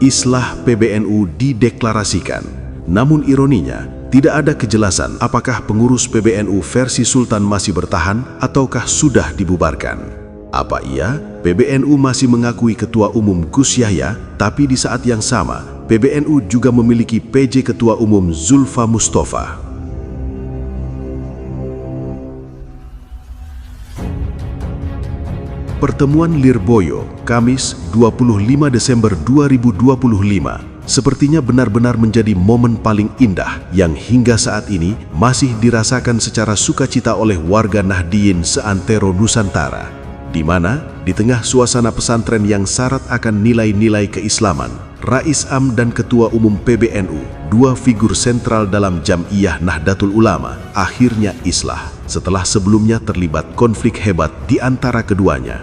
Islah PBNU dideklarasikan. Namun ironinya, tidak ada kejelasan apakah pengurus PBNU versi Sultan masih bertahan ataukah sudah dibubarkan. Apa iya, PBNU masih mengakui Ketua Umum Gus Yahya, tapi di saat yang sama, PBNU juga memiliki PJ Ketua Umum Zulfa Mustafa. Pertemuan Lirboyo, Kamis 25 Desember 2025, sepertinya benar-benar menjadi momen paling indah yang hingga saat ini masih dirasakan secara sukacita oleh warga Nahdliyin seantero Nusantara, di mana di tengah suasana pesantren yang syarat akan nilai-nilai keislaman, Rais Am dan Ketua Umum PBNU, dua figur sentral dalam Jam'iyah Nahdlatul Ulama, akhirnya islah setelah sebelumnya terlibat konflik hebat di antara keduanya.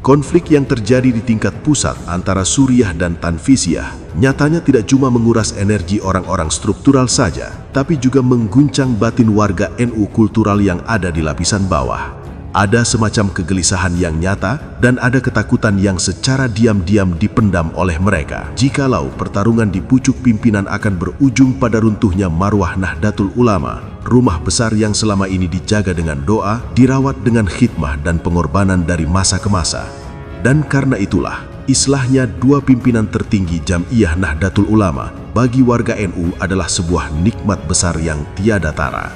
Konflik yang terjadi di tingkat pusat antara Suriah dan Tanfisiyah nyatanya tidak cuma menguras energi orang-orang struktural saja, tapi juga mengguncang batin warga NU kultural yang ada di lapisan bawah. Ada semacam kegelisahan yang nyata dan ada ketakutan yang secara diam-diam dipendam oleh mereka. Jikalau pertarungan di pucuk pimpinan akan berujung pada runtuhnya marwah Nahdlatul Ulama, rumah besar yang selama ini dijaga dengan doa, dirawat dengan khidmah dan pengorbanan dari masa ke masa. Dan karena itulah, islahnya dua pimpinan tertinggi Jam'iyah Nahdlatul Ulama bagi warga NU adalah sebuah nikmat besar yang tiada tara.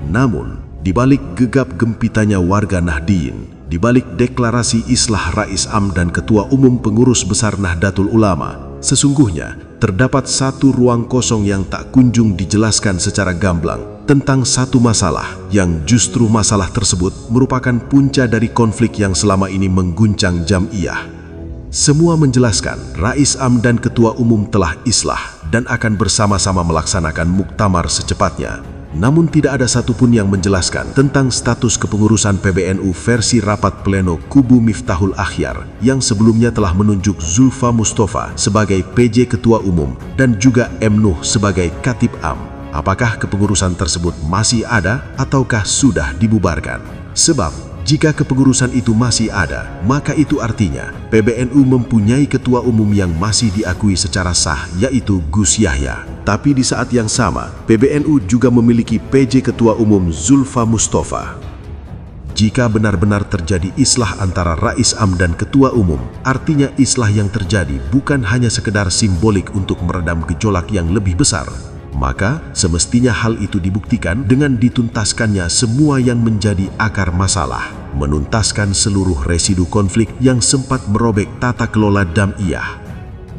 Namun, di balik gegap gempitanya warga Nahdliyin, di balik deklarasi islah Rais Am dan Ketua Umum Pengurus Besar Nahdlatul Ulama, sesungguhnya terdapat satu ruang kosong yang tak kunjung dijelaskan secara gamblang tentang satu masalah yang justru masalah tersebut merupakan punca dari konflik yang selama ini mengguncang Jam'iyah. Semua menjelaskan Rais Am dan Ketua Umum telah islah dan akan bersama-sama melaksanakan muktamar secepatnya. Namun tidak ada satupun yang menjelaskan tentang status kepengurusan PBNU versi rapat pleno kubu Miftahul Akhyar yang sebelumnya telah menunjuk Zulfa Mustafa sebagai PJ Ketua Umum dan juga M. Nuh sebagai Katib Am. Apakah kepengurusan tersebut masih ada ataukah sudah dibubarkan? Sebab jika kepengurusan itu masih ada, maka itu artinya PBNU mempunyai ketua umum yang masih diakui secara sah, yaitu Gus Yahya. Tapi di saat yang sama, PBNU juga memiliki PJ Ketua Umum Zulfa Mustafa. Jika benar-benar terjadi islah antara Rais Am dan Ketua Umum, artinya islah yang terjadi bukan hanya sekedar simbolik untuk meredam gejolak yang lebih besar. Maka, semestinya hal itu dibuktikan dengan dituntaskannya semua yang menjadi akar masalah, menuntaskan seluruh residu konflik yang sempat merobek tata kelola Jam'iyah.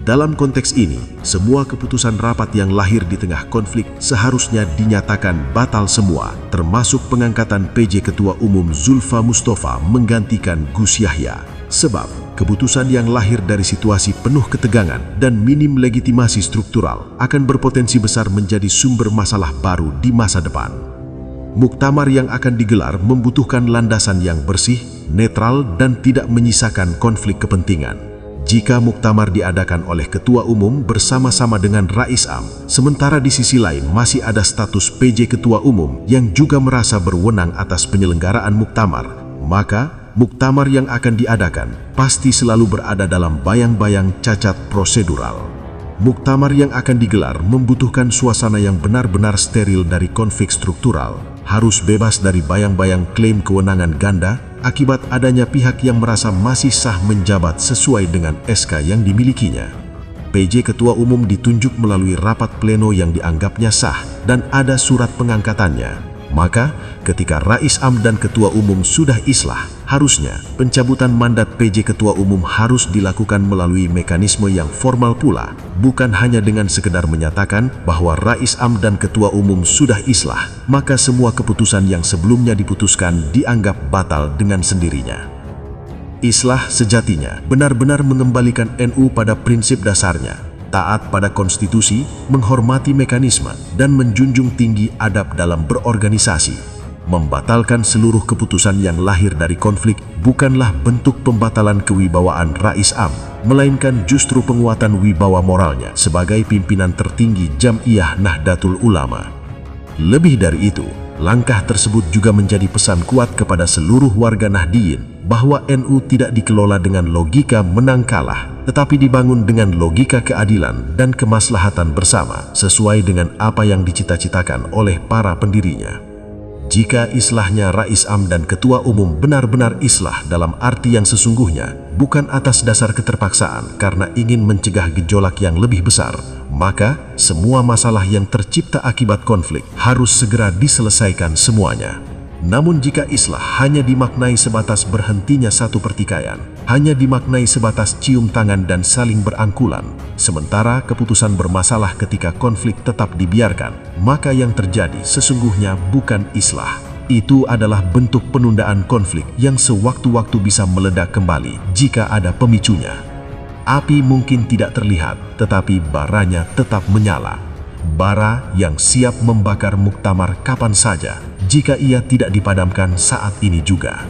Dalam konteks ini, semua keputusan rapat yang lahir di tengah konflik seharusnya dinyatakan batal semua, termasuk pengangkatan PJ Ketua Umum Zulfa Mustafa menggantikan Gus Yahya. Sebab, keputusan yang lahir dari situasi penuh ketegangan dan minim legitimasi struktural akan berpotensi besar menjadi sumber masalah baru di masa depan. Muktamar yang akan digelar membutuhkan landasan yang bersih, netral, dan tidak menyisakan konflik kepentingan. Jika muktamar diadakan oleh Ketua Umum bersama-sama dengan Rais Am, sementara di sisi lain masih ada status PJ Ketua Umum yang juga merasa berwenang atas penyelenggaraan muktamar, maka muktamar yang akan diadakan pasti selalu berada dalam bayang-bayang cacat prosedural. Muktamar yang akan digelar membutuhkan suasana yang benar-benar steril dari konflik struktural, harus bebas dari bayang-bayang klaim kewenangan ganda akibat adanya pihak yang merasa masih sah menjabat sesuai dengan SK yang dimilikinya. PJ Ketua Umum ditunjuk melalui rapat pleno yang dianggapnya sah dan ada surat pengangkatannya. Maka, ketika Rais Am dan Ketua Umum sudah islah, harusnya pencabutan mandat PJ Ketua Umum harus dilakukan melalui mekanisme yang formal pula, bukan hanya dengan sekedar menyatakan bahwa Rais Am dan Ketua Umum sudah islah, maka semua keputusan yang sebelumnya diputuskan dianggap batal dengan sendirinya. Islah sejatinya benar-benar mengembalikan NU pada prinsip dasarnya, taat pada konstitusi, menghormati mekanisme, dan menjunjung tinggi adab dalam berorganisasi. Membatalkan seluruh keputusan yang lahir dari konflik bukanlah bentuk pembatalan kewibawaan Rais Am, melainkan justru penguatan wibawa moralnya sebagai pimpinan tertinggi Jam'iyah Nahdlatul Ulama. Lebih dari itu, Langkah tersebut juga menjadi pesan kuat kepada seluruh warga Nahdliyin bahwa NU tidak dikelola dengan logika menang kalah, tetapi dibangun dengan logika keadilan dan kemaslahatan bersama, sesuai dengan apa yang dicita-citakan oleh para pendirinya. Jika islahnya Rais Am dan Ketua Umum benar-benar islah dalam arti yang sesungguhnya, bukan atas dasar keterpaksaan karena ingin mencegah gejolak yang lebih besar, maka semua masalah yang tercipta akibat konflik harus segera diselesaikan semuanya. Namun jika islah hanya dimaknai sebatas berhentinya satu pertikaian, hanya dimaknai sebatas cium tangan dan saling berangkulan, sementara keputusan bermasalah ketika konflik tetap dibiarkan, maka yang terjadi sesungguhnya bukan islah. Itu adalah bentuk penundaan konflik yang sewaktu-waktu bisa meledak kembali jika ada pemicunya. Api mungkin tidak terlihat, tetapi baranya tetap menyala. Bara yang siap membakar muktamar kapan saja, jika ia tidak dipadamkan saat ini juga.